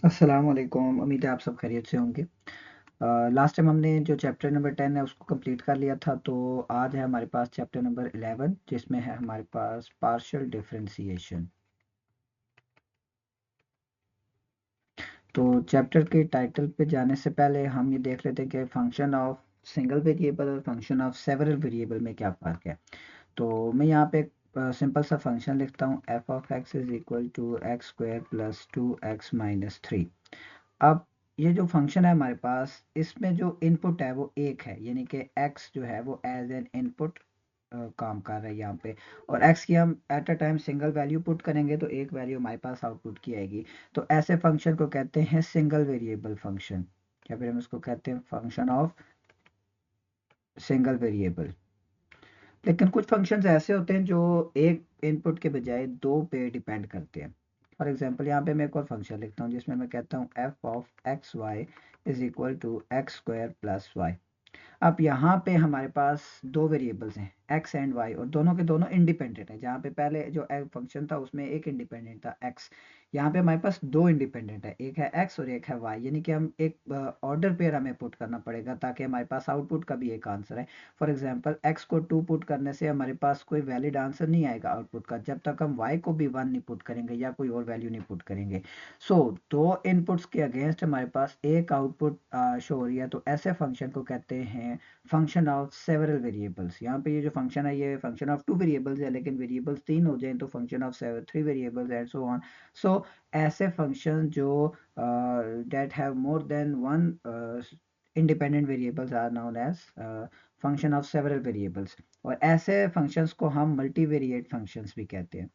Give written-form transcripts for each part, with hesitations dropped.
अस्सलाम वालेकुम। उम्मीद है आप सब खैरियत से होंगे। लास्ट टाइम हमने जो चैप्टर नंबर 10 है उसको कंप्लीट कर लिया था, तो आज है हमारे पास चैप्टर नंबर 11 जिसमें है हमारे पास पार्शियल डिफरेंशिएशन। तो चैप्टर के टाइटल पे जाने से पहले हम ये देख लेते हैं कि फंक्शन ऑफ सिंगल वेरिएबल और फंक्शन ऑफ सेवरल वेरिएबल में क्या फ़र्क है। तो मैं यहाँ पे एक सिंपल सा फंक्शन लिखता हूँ, f of x is equal to x square plus 2x-3। अब ये जो फंक्शन है हमारे पास, इसमें जो इनपुट है वो एक है, यानी कि x जो है वो एज एन इनपुट काम कर रहा है यहाँ पे। और x की हम at a time single value put करेंगे तो एक वैल्यू हमारे पास आउटपुट की आएगी। तो ऐसे फंक्शन को कहते हैं सिंगल वेरिएबल फंक्शन, या फिर हम इसको कहते हैं फंक्शन ऑफ सिंगल वेरिएबल। लेकिन कुछ फंक्शंस ऐसे होते हैं जो एक इनपुट के बजाय दो पे डिपेंड करते हैं। फॉर एग्जांपल यहाँ पे मैं एक और फंक्शन लिखता हूँ जिसमें मैं कहता हूँ f of x y is equal to x square plus y. अब यहाँ पे हमारे पास दो वेरिएबल्स हैं x एंड y, और दोनों के दोनों इंडिपेंडेंट है। जहाँ पे पहले जो फंक्शन था उसमें एक इंडिपेंडेंट था x, यहाँ पे हमारे पास दो इंडिपेंडेंट है, एक है x और एक है y। यानी कि हम एक ऑर्डर पेयर हमें पुट करना पड़ेगा ताकि हमारे पास आउटपुट का भी एक आंसर है। फॉर एग्जांपल x को 2 पुट करने से हमारे पास कोई वैलिड आंसर नहीं आएगा आउटपुट का जब तक हम y को भी 1 नहीं पुट करेंगे या कोई और वैल्यू नहीं पुट करेंगे। सो दो इनपुट्स के अगेंस्ट हमारे पास एक आउटपुट शो हो रही है, तो ऐसे फंक्शन को कहते हैं फंक्शन ऑफ सेवरल वेरिएबल्स। यहाँ पे ये जो फंक्शन है ये फंक्शन ऑफ टू वेरिएबल्स है, लेकिन वेरिएबल्स तीन हो जाएं तो function of three variables and so on. So ऐसे फंक्शन जो that have more than one independent variables are known as function of several variables. और ऐसे फंक्शंस को हम मल्टीवेरिएट फंक्शंस भी कहते हैं,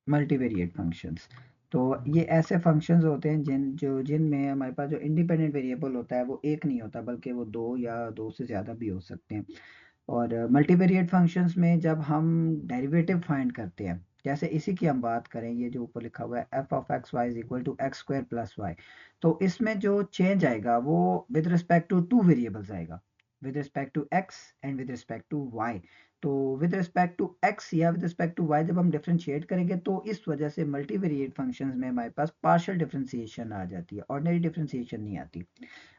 मल्टीवेरिएट फंक्शंस। तो ये ऐसे फंक्शंस होते हैं जिनमें हमारे पास जो इंडिपेंडेंट वेरिएबल होता है वो एक नहीं होता, बल्कि वो दो या दो से ज़्यादा भी हो सकते हैं। और मल्टीवेरिएट फंक्शंस में जब हम डेरिवेटिव फाइंड करते हैं, जैसे इसी की हम बात करें, ये जो ऊपर लिखा हुआ है f of x y is equal to x square plus y, तो इसमें जो चेंज आएगा वो with respect to two variables आएगा, with respect to x and with respect to y. तो विद रिस्पेक्ट टू एक्स या विद रिस्पेक्ट टू वाई जब हम डिफरेंशिएट करेंगे तो इस वजह से मल्टीवेरिएट फंक्शंस में हमारे पास पार्शियल डिफरेंशिएशन आ जाती है, ऑर्डिनरी डिफरेंशिएशन नहीं आती।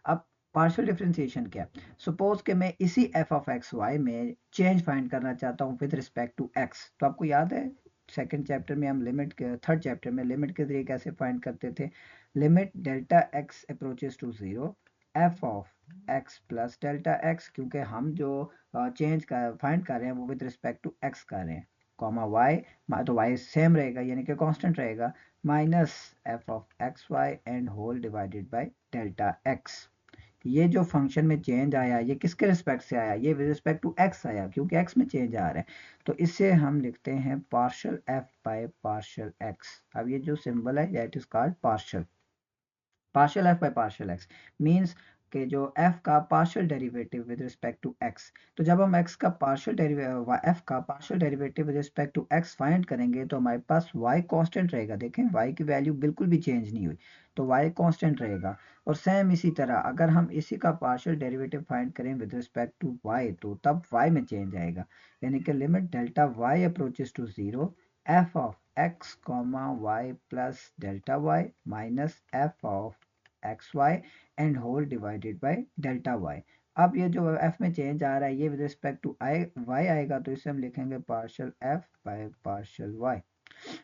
अब पार्शियल डिफरेंशिएशन क्या है? सपोज कि मैं इसी एफ ऑफ एक्स वाई में चेंज फाइंड करना चाहता हूँ विद रिस्पेक्ट टू एक्स। तो आपको याद है सेकंड चैप्टर में हम लिमिट के, थर्ड चैप्टर में लिमिट के जरिए कैसे फाइंड करते थे? Limit delta x approaches to zero f of x plus delta x, क्योंकि हम जो चेंज का फाइंड कर रहे हैं वो विद रिस्पेक्ट टू एक्स कर रहे हैं, कॉमा वाई, तो वाई सेम रहेगा यानी कि कांस्टेंट रहेगा, minus f of x y and whole divided by delta x. ये जो फंक्शन में चेंज आया ये किसके रिस्पेक्ट से आया? ये विद रिस्पेक्ट टू एक्स आया, क्योंकि एक्स में चेंज आ रहा है। तो इससे हम लिखते हैं partial f by partial x. अब ये जो सिंबल है it is called partial, partial f by partial x means कि जो f का partial derivative with respect to x। तो जब हम x का पार्शियल डेरिवेटिव, f का partial derivative with respect to x find करेंगे तो हमारे पास y कांस्टेंट रहेगा। देखें y की वैल्यू बिल्कुल भी चेंज नहीं हुई, तो y कांस्टेंट रहेगा। और सेम इसी तरह अगर हम इसी का पार्शियल डेरिवेटिव फाइंड करें विद रिस्पेक्ट टू y तो तब y में चेंज आएगा, यानी कि limit delta y approaches to zero f of x comma y plus delta y minus f of x y and whole divided by delta y. अब ये जो f में चेंज आ रहा है ये with respect to i y आएगा, तो इसे हम लिखेंगे partial f by partial y।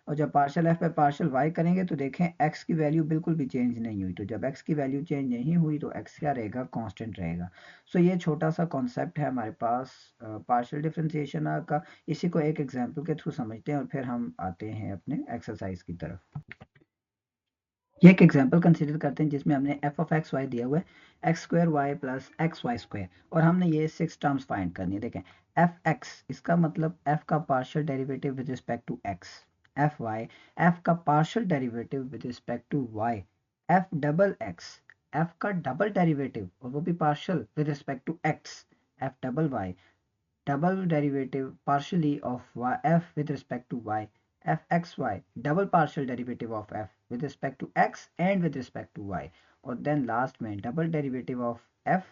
और जब partial f by partial y करेंगे तो देखें x की वैल्यू बिल्कुल भी चेंज नहीं हुई, तो जब x की वैल्यू चेंज नहीं हुई तो x क्या रहेगा? कांस्टेंट रहेगा। सो ये छोटा सा कॉन्सेप्ट है हमारे पास पार्शियल डिफरेंशिएशन का। इसी को एक एग्जांपल के थ्रू समझते हैं और फिर हम आते हैं अपने एक्सरसाइज की तरफ। ये एक एग्जांपल कंसीडर करते हैं जिसमें हमने एफ ऑफ एक्स वाई दिया हुआ है x square y plus x y square, और हमने ये 6 टर्म्स फाइंड करनी है। देखें एफ एक्स, इसका मतलब एफ का partial derivative with respect to x. F y, f का partial derivative with respect to y. F double x, f का डबल डेरिवेटिव और वो भी partial with respect to x. F double y, double derivative partially of f with respect to y. fxy, double partial derivative of f with respect to x and with respect to y. और then last में double derivative of f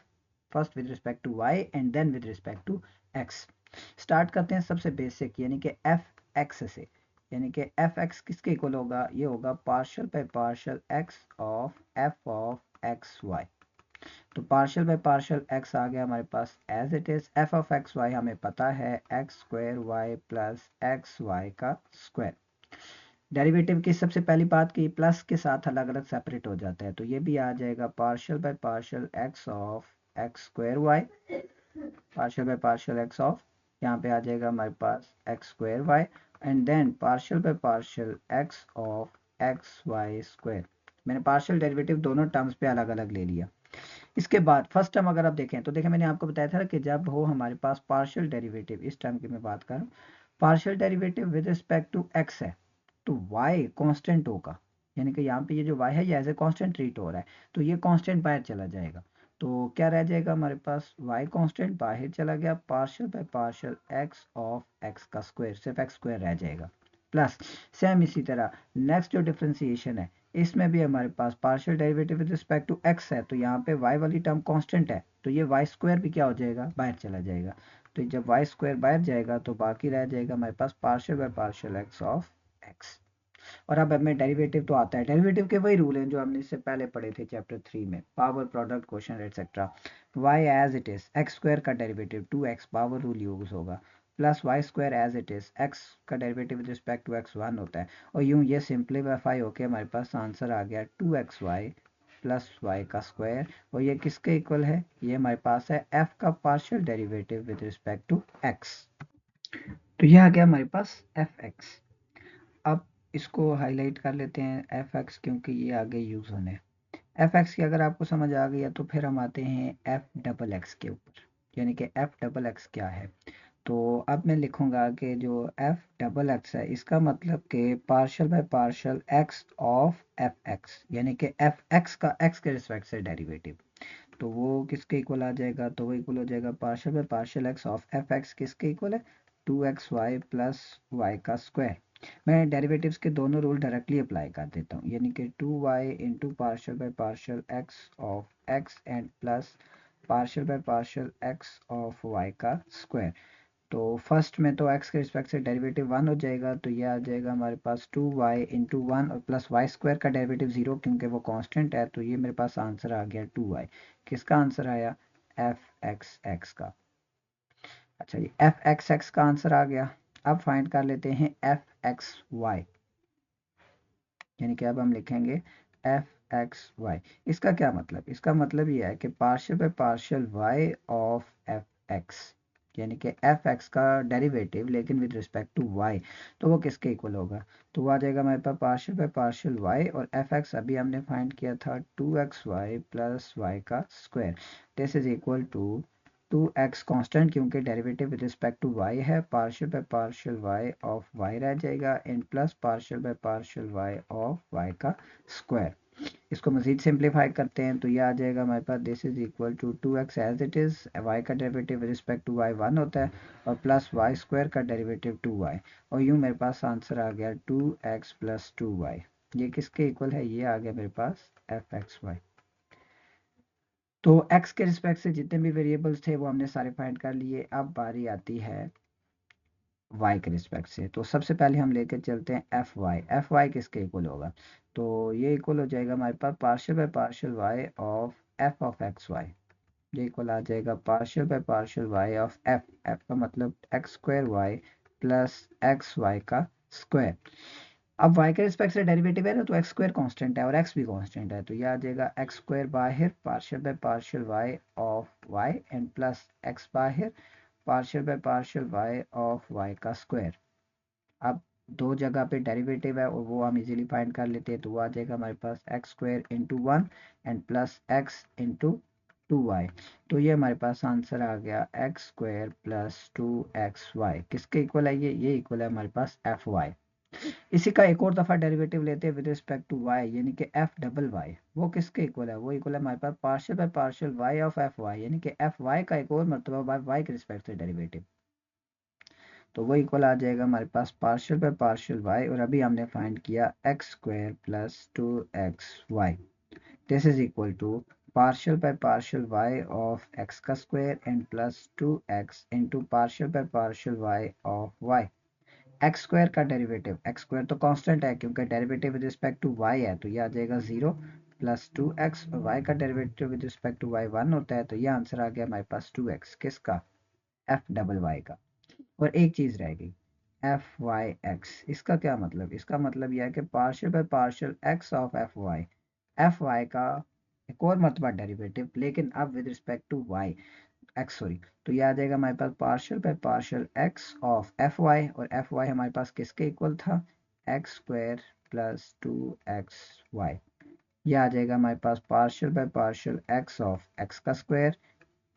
first with respect to y and then with respect to x. Start करते हैं सबसे basic यानी कि f x से। यानी कि एफ एक्स किसके इक्वल होगा, ये होगा partial by partial x of f of x y. तो पार्शियल बाय पार्शियल एक्स आ गया हमारे पास as it is, f of x y हमें पता है x square y plus x y का स्क्वायर। डेरिवेटिव की सबसे पहली बात की प्लस के साथ अलग अलग सेपरेट हो जाता है, तो ये भी आ जाएगा partial by partial x of x square y, partial by partial x of, यहाँ पे आ जाएगा हमारे पास x square y, and then partial by partial x of x y square. मैंने पार्शियल डेरिवेटिव दोनों टर्म्स पे अलग अलग ले लिया। इसके बाद फर्स्ट टर्म अगर आप देखें तो देखें मैंने आपको बताया था कि जब हो हमारे पास पार्शियल डेरिवेटिव, इस टर्म की मैं बात कर रहा हूँ, partial derivative with respect to x है तो y कांस्टेंट होगा, यानी कि यहाँ पे ये जो y है ये एज ए कांस्टेंट ट्रीट हो रहा है, तो ये कांस्टेंट बाहर चला जाएगा। तो क्या रह जाएगा हमारे पास, y कांस्टेंट बाहर चला गया, partial by partial x of x का स्क्वायर, सिर्फ x स्क्वायर रह जाएगा। प्लस सेम इसी तरह नेक्स्ट जो डिफरेंशिएशन है इसमें भी हमारे पास partial derivative with respect to x है, तो यहाँ पे y वाली टर्म कांस्टेंट है, तो ये y स्क्वायर भी क्या हो जाएगा, बाहर चला जाएगा। तो जब y स्क्वायर बाहर जाएगा तो बाकी रह जाएगा हमारे पास partial by partial x of x। और अब हमें डेरिवेटिव तो आता है, डेरिवेटिव के वही रूल हैं जो हमने इससे पहले पढ़े थे चैप्टर 3 में, power product question etcetera. Y as it is x square का derivative 2x power rule use होगा, plus y square as it is x का derivative with respect to x 1 होता है, और यूं ये सिंप्लीफाई होके हमारे पास आंसर आ गया 2xy प्लस वाई का स्क्वायर। और ये किसके इक्वल है, ये हमारे पास है f का partial derivative with respect to x। तो ये आ गया हमारे पास एफ एक्स। अब इसको हाईलाइट कर लेते हैं एफ एक्स, क्योंकि ये आगे यूज होने। एफ एक्स की अगर आपको समझ आ गई है तो फिर हम आते हैं एफ डबल एक्स के ऊपर, यानी कि एफ डबल एक्स क्या है। तो अब मैं लिखूंगा कि जो एफ डबल एक्स है इसका मतलब कि partial by partial x of f x, यानी कि एफ एक्स का एक्स के रिस्पेक्ट से डेरिवेटिव, तो वो किसके इक्वल आ जाएगा, तो वो इक्वल हो जाएगा partial by partial x of f x, किसके इक्वल है 2xy प्लस वाई का स्क्वायर। मैं डेरिवेटिव्स के दोनों रूल डायरेक्टली अप्लाई कर देता हूँ, यानी कि 2y into partial by partial x of x and plus partial by partial x of y का स्क्वायर। तो फर्स्ट में तो x के रिस्पेक्ट से डेरिवेटिव 1 हो जाएगा, तो ये आ जाएगा हमारे पास 2y इंटू वन और प्लस वाई स्क्वायर का डेरिवेटिव 0 क्योंकि वो कांस्टेंट है, तो ये मेरे पास आंसर आ गया 2y। किसका आंसर आया, एफ एक्स एक्स का। अच्छा ये एफ एक्स एक्स का आंसर आ गया। अब फाइंड कर लेते हैं एफ एक्स वाई, यानी कि अब हम लिखेंगे एफ एक्स वाई। इसका क्या मतलब, इसका मतलब ये है कि partial by partial y of f x, यानी कि एफ एक्स का डेरिवेटिव लेकिन विद रिस्पेक्ट टू वाई, तो वो किसके इक्वल होगा, तो वो आ जाएगा हमारे पास पार्शियल बाय पार्शियल वाई, और एफ एक्स अभी हमने फाइंड किया था 2xy प्लस वाई का square, this is equal to 2x constant क्योंकि derivative with respect to y है, partial by partial y of y रह जाएगा इन plus partial by partial y of y का स्क्वायर। इसको मजीद सिंप्लीफाई करते हैं तो ये आ जाएगा हमारे पास this is equal to 2x as it is, y का derivative with respect to y 1 होता है, और प्लस वाई स्क्वायर का डेरिवेटिव 2y, और यूं मेरे पास आंसर आ गया 2x प्लस 2y। ये किसके इक्वल है, ये आ गया मेरे पास एफ एक्स वाई। तो x के रिस्पेक्ट से जितने भी वेरिएबल्स थे वो हमने सारे फाइंड कर लिए। अब बारी आती है y के रिस्पेक्ट से, तो सबसे पहले हम लेकर चलते हैं एफ वाई किसके इक्वल होगा, तो ये इक्वल हो जाएगा हमारे पास partial by partial y of f of x y, ये इक्वल आ जाएगा partial by partial y of f, f का मतलब x square y plus x y का स्क्वायर। अब y के रिस्पेक्ट से डेरिवेटिव है ना, तो एक्स स्क्वायर कांस्टेंट है और x भी कांस्टेंट है, तो ये आ जाएगा एक्स स्क्वायर बाहर partial by partial y of y and plus x बाहर partial by partial y of y का स्क्वायर। अब दो जगह पे डेरिवेटिव है और वो हम इजीली फाइंड कर लेते हैं, तो वो आ जाएगा हमारे पास x square into one and plus x into 2y। तो ये हमारे पास आंसर आ गया एक्स स्क्वायर प्लस 2xy, किसके इक्वल है ये इक्वल है हमारे पास एफ वाई। इसी का एक और दफा डेरिवेटिव लेते हैं विद रिस्पेक्ट टू y, यानी कि एफ डबल वाई, वो किसके इक्वल है, वो इक्वल है हमारे पास partial by partial y of f y, यानी कि एफ वाई का एक और मरतबा y के रिस्पेक्ट से डेरिवेटिव, तो वो इक्वल आ जाएगा हमारे पास पार्शियल बाय पार्शियल y, और अभी हमने फाइंड किया x square plus 2xy, this is equal to partial by partial y of x का square and plus 2x into partial by partial y of y, x square का derivative, x square तो constant है क्योंकि derivative with respect to y है, तो ये आ जाएगा 0 प्लस 2x, और y का derivative with respect to y 1 होता है, तो ये आंसर आ गया हमारे पास 2x किसका, एफ डबल वाई का। और एक चीज रह गई, एफ वाई एक्स, इसका क्या मतलब, इसका मतलब यह है कि partial by partial x of f y का एक और मरतबा डेरिवेटिव, लेकिन अब with respect to y x, sorry, तो ये आ जाएगा हमारे पास partial by partial x of f y, और एफ वाई हमारे पास किसके इक्वल था, एक्स स्क्वायर प्लस 2xy। ये आ जाएगा हमारे पास partial by partial x of x का स्क्वायर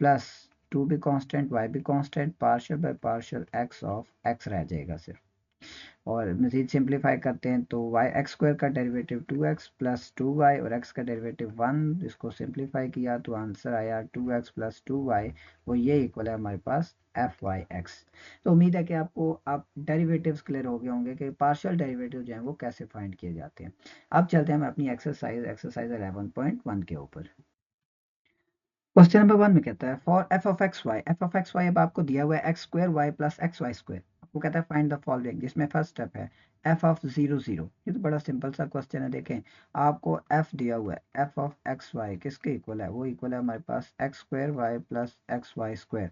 प्लस 2 भी कांस्टेंट y भी constant, partial by partial x of x रह जाएगा सिर्फ। और मजीद सिंप्लीफाई करते हैं तो वाई एक्स स्क्वायर का डेरिवेटिव 2x प्लस 2y और x का डेरिवेटिव 1, इसको सिंप्लीफाई किया तो आंसर आया 2x प्लस 2y, और ये इक्वल है हमारे पास एफ वाई एक्स। तो उम्मीद है कि आपको आप डेरिवेटिव्स क्लियर हो गए होंगे कि पार्शियल डेरिवेटिव जो है वो कैसे फाइंड किए जाते हैं। अब चलते हैं हम अपनी एक्सरसाइज 11.1 के ऊपर। क्वेश्चन नंबर 1 में कहता है for f of x y अब आपको दिया हुआ है x square y plus x y square, आपको कहता है फाइंड द फॉलोइंग, जिसमें फर्स्ट स्टेप है एफ ऑफ 0 0। ये तो बड़ा सिंपल सा क्वेश्चन है, देखें आपको एफ दिया हुआ है, एफ ऑफ एक्स वाई किसके इक्वल है, वो इक्वल है हमारे पास x square y plus x y square.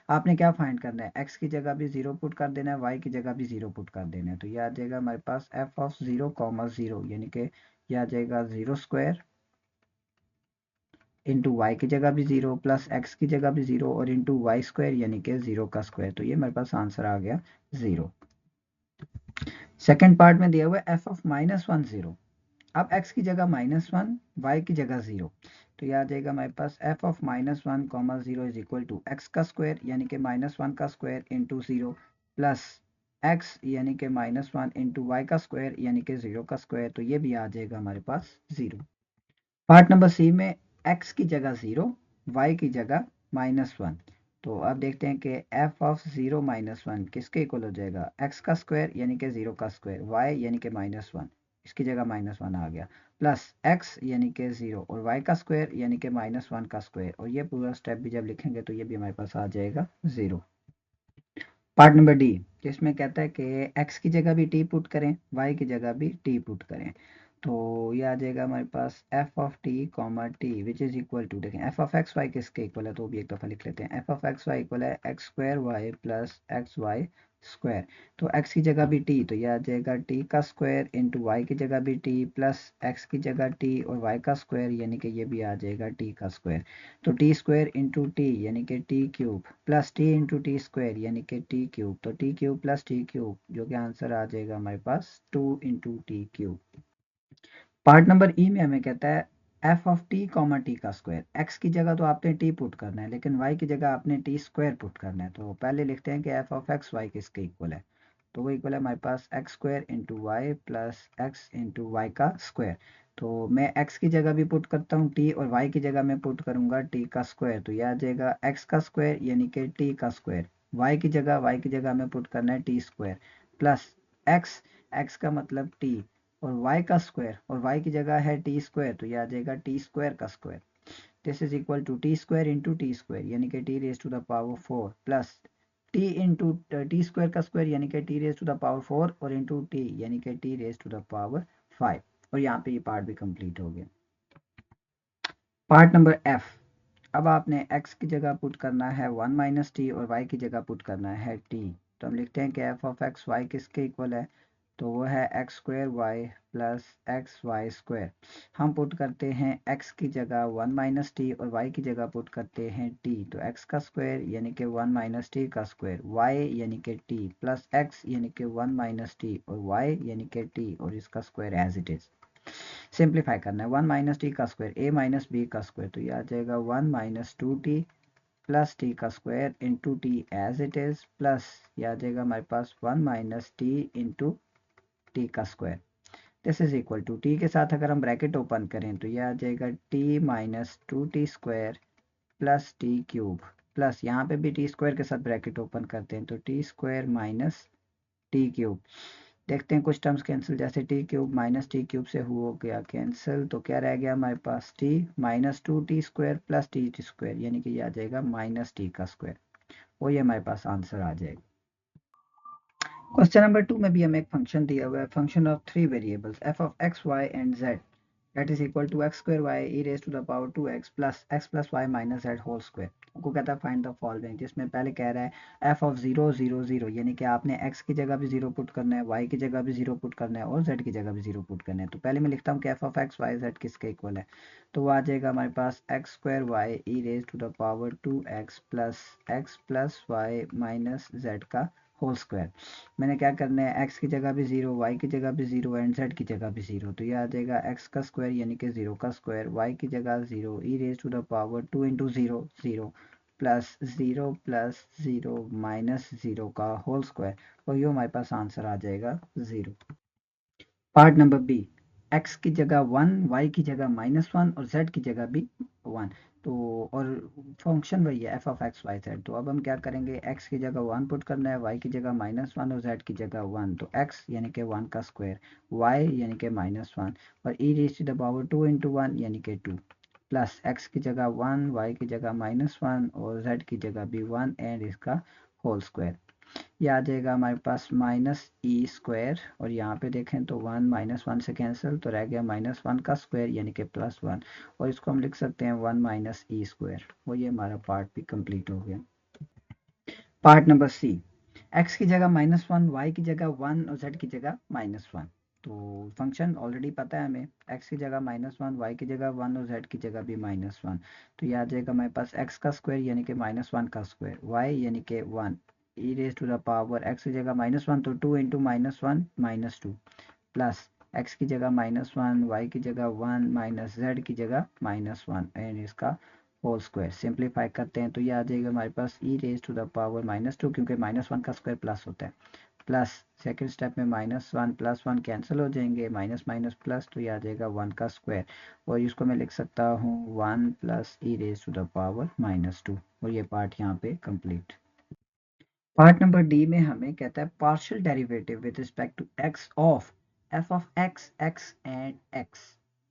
आपने क्या फाइंड करना है, एक्स की जगह भी 0 पुट कर देना है, वाई की जगह भी 0 पुट कर देना है, तो ये आ जाएगा हमारे पास एफ ऑफ 0 यानी कि ये आ जाएगा 0 स्क्वायर इंटू वाई की जगह भी 0 प्लस एक्स की जगह भी 0 और इंटू वाई स्क्वायर यानी कि 0 का स्क्वायर, तो ये मेरे पास आंसर आ गया 0। सेकेंड पार्ट में दिया हुआ है एफ ऑफ -1 0। अब x की जगह -1, y की जगह 0, तो यह आ जाएगा हमारे पास f of -1, 0 is equal to x का स्क्वायर यानी कि -1 का स्क्वायर इंटू 0 प्लस एक्स यानी कि -1 इंटू वाई का स्क्वायर यानी कि 0 का स्क्वायर, तो ये भी आ जाएगा हमारे पास 0। पार्ट नंबर सी में x की जगह 0, y की जगह -1, तो अब देखते हैं कि f ऑफ 0 - 1 किसके इक्वल हो जाएगा, x का स्क्वायर यानी कि 0 का स्क्वायर, y यानी कि -1, इसकी जगह -1 आ गया, प्लस x यानी कि 0 और y का स्क्वायर यानी कि -1 का स्क्वायर, और ये पूरा स्टेप भी जब लिखेंगे तो ये भी हमारे पास आ जाएगा 0। पार्ट नंबर डी, जिसमें कहता है कि x की जगह भी t पुट करें, y की जगह भी t पुट करें, तो ये आ जाएगा हमारे पास f of t comma t which is equal to, देखें एफ ऑफ एक्स वाई किसके इक्वल है, तो भी एक दफ़ा लिख लेते हैं, f of x y equal है x square y plus x y square, तो एक्स की जगह भी टी, तो ये आ जाएगा टी का स्क्वायर इंटू वाई की जगह भी टी प्लस एक्स की जगह टी और वाई का स्क्वायर यानी कि ये भी आ जाएगा टी का स्क्वायर, तो टी स्क्वायर इंटू टी यानी कि T cube plus t into t square यानी कि टी क्यूब, तो T cube plus T cube जो कि आंसर आ जाएगा हमारे पास 2 into T cube. Part number ई में हमें कहता है f of t comma T का स्क्वायर, एक्स की जगह तो आपने टी पुट करना है लेकिन वाई की जगह आपने टी स्क्वायर पुट करना है, तो पहले लिखते हैं कि एफ ऑफ एक्स वाई किसके इक्वल है, तो वो इक्वल है हमारे पास x square into y plus x into y का स्क्वायर, तो मैं एक्स की जगह भी पुट करता हूँ टी और वाई की जगह मैं पुट करूंगा टी का स्क्वायर, तो यह आ जाएगा एक्स का स्क्वायर यानी कि टी का स्क्वायर, वाई की जगह में पुट करना है T square plus x, x का मतलब टी और y का स्क्वायर, और y की जगह है टी स्क्वायर, तो ये आ जाएगा टी स्क्वायर का square, this is equal to t square into t square यानी कि t raise to the power 4 plus t into t square का स्क्वायर यानी कि t raise to the power 4 और इंटू टी यानी कि t raise to the power 5, और यहाँ पे ये पार्ट भी कंप्लीट हो गया। पार्ट नंबर एफ, अब आपने x की जगह पुट करना है 1 माइनस टी और y की जगह पुट करना है t, तो हम लिखते हैं कि f ऑफ एक्स वाई किसके इक्वल है, तो वो है x square y plus x y square, हम पुट करते हैं x की जगह 1 माइनस टी और y की जगह पुट करते हैं t, तो x का स्क्वायर यानी कि 1 माइनस टी का स्क्वायर, y यानी कि t प्लस x यानी कि 1 माइनस टी और y यानी कि t और इसका square as it is. Simplify करना है 1 माइनस टी का स्क्वायर a माइनस बी का स्क्वायर, तो ये आ जाएगा 1 माइनस 2t प्लस टी का square into t as it is plus ये आ जाएगा हमारे पास 1 माइनस टी इंटू टी का square, this is equal to t के साथ अगर हम ब्रैकेट ओपन करें तो ये आ जाएगा T minus 2t square plus T cube plus यहाँ पे भी टी स्क्वायर के साथ ब्रैकेट ओपन करते हैं तो t square minus t cube, देखते हैं कुछ टर्म्स कैंसिल, जैसे t cube minus t cube से हो गया कैंसिल, तो क्या रह गया हमारे पास t minus 2t square plus t square यानी कि ये आ जाएगा माइनस टी का स्क्वायर, वो ये हमारे पास आंसर आ जाएगा। क्वेश्चन नंबर 2 में भी हमें एक फंक्शन दिया हुआ है, function of 3 variables f of x, y and z that is equal to x square y e raised to the power 2x plus y minus z whole square। आपको कहता है फाइंड द फॉलोइंग, जिसमें पहले कह रहा है f of 0 0 0, यानी कि आपने x की जगह भी 0 पुट करना है, y की जगह भी 0 पुट करना है और z की जगह भी 0 पुट करना है। तो पहले मैं लिखता हूँ कि f of x y z किसके इक्वल है, तो वो आ जाएगा हमारे पास x square y e raised to the power 2x plus y minus z का होल स्क्वायर। मैंने क्या करना है, x की जगह भी 0, y की जगह भी 0 एंड z की जगह भी 0, तो ये आ जाएगा x का स्क्वायर यानी कि 0 का स्क्वायर, y की जगह 0 e raise to the power 2 into 0 0 plus 0 minus 0 का होल स्क्वायर, और ये हमारे पास आंसर आ जाएगा 0। पार्ट नंबर बी, x की जगह 1, y की जगह -1 और z की जगह भी 1, तो और फंक्शन वही है f of x y z. तो अब हम क्या करेंगे, x की जगह 1 पुट करना है, y की जगह -1 और z की जगह 1, तो x यानी कि 1 का स्क्वायर, y यानी कि -1 और e raise to the power 2 into 1 यानी कि 2, प्लस x की जगह 1, y की जगह -1 और z की जगह भी 1 एंड इसका होल स्क्वायर। ये आ जाएगा हमारे पास माइनस ई स्क्वायर, और यहाँ पे देखें तो 1 -1 से कैंसिल, तो रह गया -1 का स्क्वायर यानी कि +1, और इसको हम लिख सकते हैं 1 माइनस ई स्क्वायर। वो ये हमारा पार्ट भी कंप्लीट हो गया। पार्ट नंबर सी, x की जगह -1, y की जगह 1 और z की जगह -1, तो फंक्शन ऑलरेडी पता है हमें, x की जगह -1, y की जगह 1 और z की जगह भी -1, तो ये आ जाएगा हमारे पास x का स्क्वायर यानी कि -1 का स्क्वायर, y यानी कि 1 e raise to the power x की जगह -1 तो 2 इंटू -1 -2, प्लस x की जगह -1, y की जगह 1 माइनस z की जगह -1 एंड इसका होल स्क्वायर। सिंप्लीफाई करते हैं तो ये आ जाएगा हमारे पास e raise to the power -2, क्योंकि -1 का स्क्वायर प्लस होता है, प्लस सेकेंड स्टेप में -1 +1 कैंसिल हो जाएंगे, माइनस माइनस प्लस, तो ये आ जाएगा 1 का स्क्वायर, और इसको मैं लिख सकता हूँ 1 plus e raise to the power -2, और ये पार्ट यहाँ पे कंप्लीट। पार्ट नंबर डी में हमें कहता है partial derivative with respect to x of f of x x and x,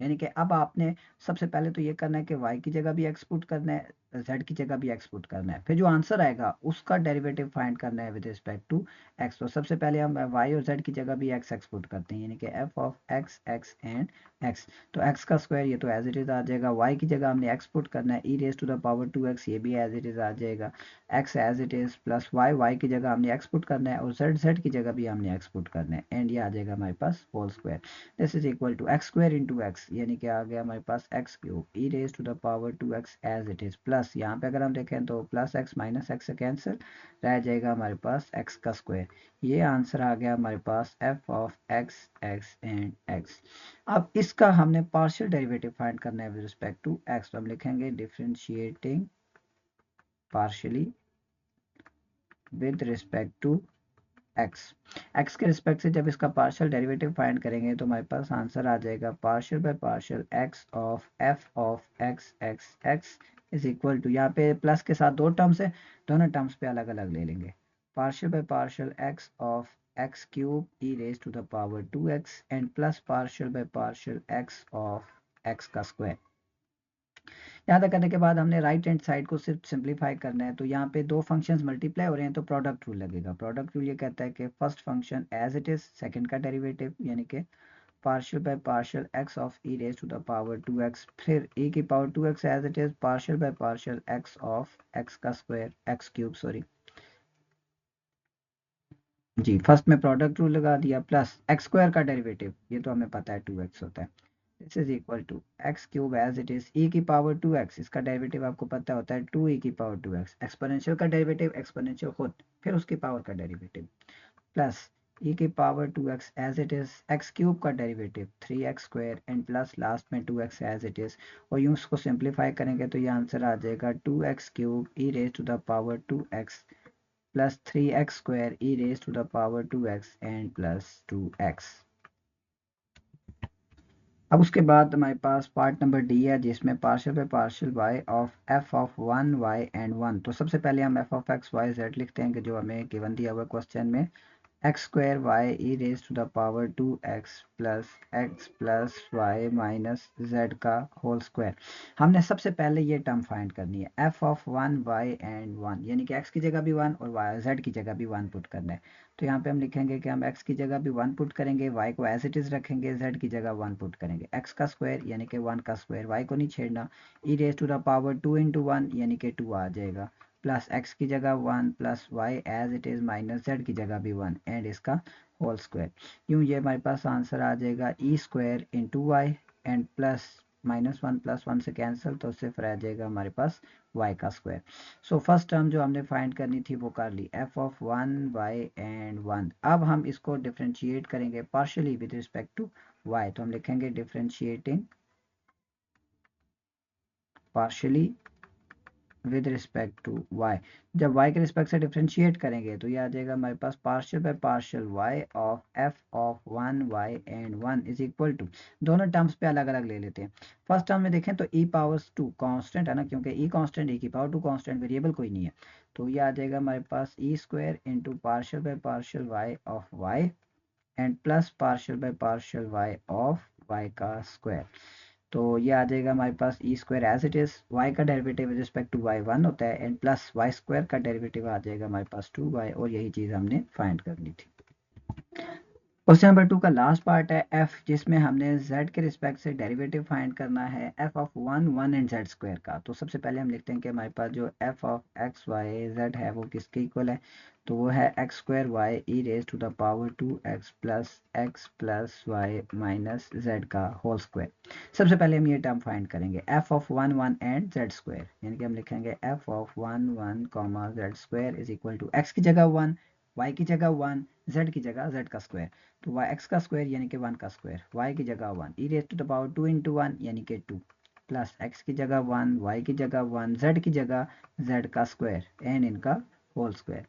यानी कि अब आपने सबसे पहले तो ये करना है कि y की जगह भी x पुट करना है, z की जगह भी x पुट करना है, फिर जो आंसर आएगा उसका डेरिवेटिव फाइंड करना है विद रिस्पेक्ट टू x। तो सबसे पहले हम y और z की जगह भी x पुट करते हैं, यानी कि f of x x and x, तो x का स्क्वायर ये तो एज इट इज आ जाएगा, y की जगह हमने x पुट करना है, e raise to the power 2x ये भी एज इट इज आ जाएगा, x as it is plus y की जगह हमने x पुट करना है और z की जगह भी हमने x पुट करना है, एंड ये आ जाएगा हमारे पास whole square. This is equal to x square into x, यानी कि आ गया हमारे पास x cube e raise to the power 2x as it is, plus यहाँ पे अगर हम देखें तो प्लस x माइनस x से कैंसिल, रह जाएगा हमारे पास x का स्क्वायर। ये आंसर आ गया हमारे पास f of x x and x। अब इसका हमने पार्शियल डेरिवेटिव फाइंड करना है विद रिस्पेक्ट टू x, तो हम लिखेंगे differentiating partially with respect to x के रिस्पेक्ट से जब इसका पार्शियल डेरिवेटिव फाइंड करेंगे तो हमारे पास आंसर आ जाएगा partial by partial x of f of x x x is equal to, यहाँ पे प्लस के साथ दो टर्म्स है, दोनों टर्म्स पे अलग अलग ले लेंगे, partial by partial x of x cube e raise to the power 2x and plus partial by partial x of x का स्क्वायर। यहाँ तक करने के बाद हमने राइट हैंड साइड को सिर्फ सिंप्लीफाई करना है, तो यहाँ पे दो फंक्शंस मल्टीप्लाई हो रहे हैं तो प्रोडक्ट रूल लगेगा। प्रोडक्ट रूल ये कहता है कि first function as it is, second का डेरिवेटिव यानी कि partial by partial x of e raise to the power 2x, फिर e की power 2x as it is partial by partial x of x का स्क्वायर x क्यूब सॉरी जी, first में product rule लगा दिया, plus x square का derivative ये तो हमें पता है 2x होता है, this is equal to x cube as it is e की पावर 2x, इसका डेरिवेटिव आपको पता होता है 2e की पावर 2x, एक्सपोनेंशियल का डेरिवेटिव एक्सपोनेंशियल खुद, फिर उसकी पावर का डेरिवेटिव, प्लस e की power 2x as it is x cube का derivative 3x square and plus last में 2x एज इट इज, और यूं उसको सिंप्लीफाई करेंगे तो ये आंसर आ जाएगा 2x cube e raise to the power 2x plus 3x square e raise to the power 2x and plus 2x। अब उसके बाद हमारे पास पार्ट नंबर डी है जिसमें partial by partial y of f of 1 y and 1, तो सबसे पहले हम f of x y z लिखते हैं कि जो हमें गिवन दिया हुआ क्वेश्चन में, x square y e raise to the power 2x plus y minus z का होल स्क्वायर। हमने सबसे पहले ये टर्म फाइंड करनी है, एफ ऑफ 1 y एंड 1, यानी कि x की जगह भी 1 और y z की जगह भी 1 पुट करना है। तो यहाँ पे हम लिखेंगे कि हम x की जगह भी 1 पुट करेंगे, y को एज इट इज रखेंगे, z की जगह 1 पुट करेंगे। x का स्क्वायर यानी कि 1 का स्क्वायर, y को नहीं छेड़ना, e raise to the power 2 into 1 यानी कि 2 आ जाएगा, प्लस x की जगह 1 plus y as it is minus z की जगह भी 1 एंड इसका होल स्क्वायर। यूँ ये हमारे पास आंसर आ जाएगा e square into y and plus -1 plus 1 से कैंसिल, तो सिर्फ रह जाएगा हमारे पास y का स्क्वायर। सो फर्स्ट टर्म जो हमने फाइंड करनी थी वो कर ली, f ऑफ 1 y एंड 1। अब हम इसको डिफ्रेंशिएट करेंगे partially with respect to y, तो हम लिखेंगे differentiating partially with respect to y। जब y के रिस्पेक्ट से डिफ्रेंशिएट करेंगे तो ये आ जाएगा हमारे पास partial by partial y of f of 1 y and 1 is equal to, दोनों टर्म्स पे अलग अलग ले लेते हैं। फर्स्ट टर्म में देखें तो e पावर्स 2 कांस्टेंट है ना, क्योंकि e कांस्टेंट, e की पावर 2 कांस्टेंट, वेरिएबल कोई नहीं है, तो ये आ जाएगा हमारे पास e square into partial by partial y of y and plus partial by partial y of y का स्क्वायर। तो ये आ जाएगा हमारे पास e square as it is, y का derivative with respect to y 1 होता है एंड प्लस वाई स्क्वायर का डेरिवेटिव आ जाएगा हमारे पास 2y, और यही चीज़ हमने फाइंड करनी थी। क्वेश्चन नंबर 2 का लास्ट पार्ट है f, जिसमें हमने z के रिस्पेक्ट से डेरिवेटिव फाइंड करना है f of 1 and z square का। तो सबसे पहले हम लिखते हैं कि हमारे पास जो f of x y z है वो किसके इक्वल है, तो वो है x square y e raise to the power 2x plus y minus z का होल स्क्वायर। सबसे पहले हम ये टर्म फाइंड करेंगे, f of 1 and z square, यानी कि हम लिखेंगे f of 1 comma z square is equal to x की जगह 1, y की जगह 1, z की जगह z का स्क्वायर, तो वाई एक्स का स्क्वायर यानी कि 1 का स्क्वायर, y की जगह 1, e raise to the power 2 into 1 यानी कि 2, प्लस x की जगह 1, y की जगह 1, z की जगह z का स्क्वायर एंड इनका होल स्क्वायर।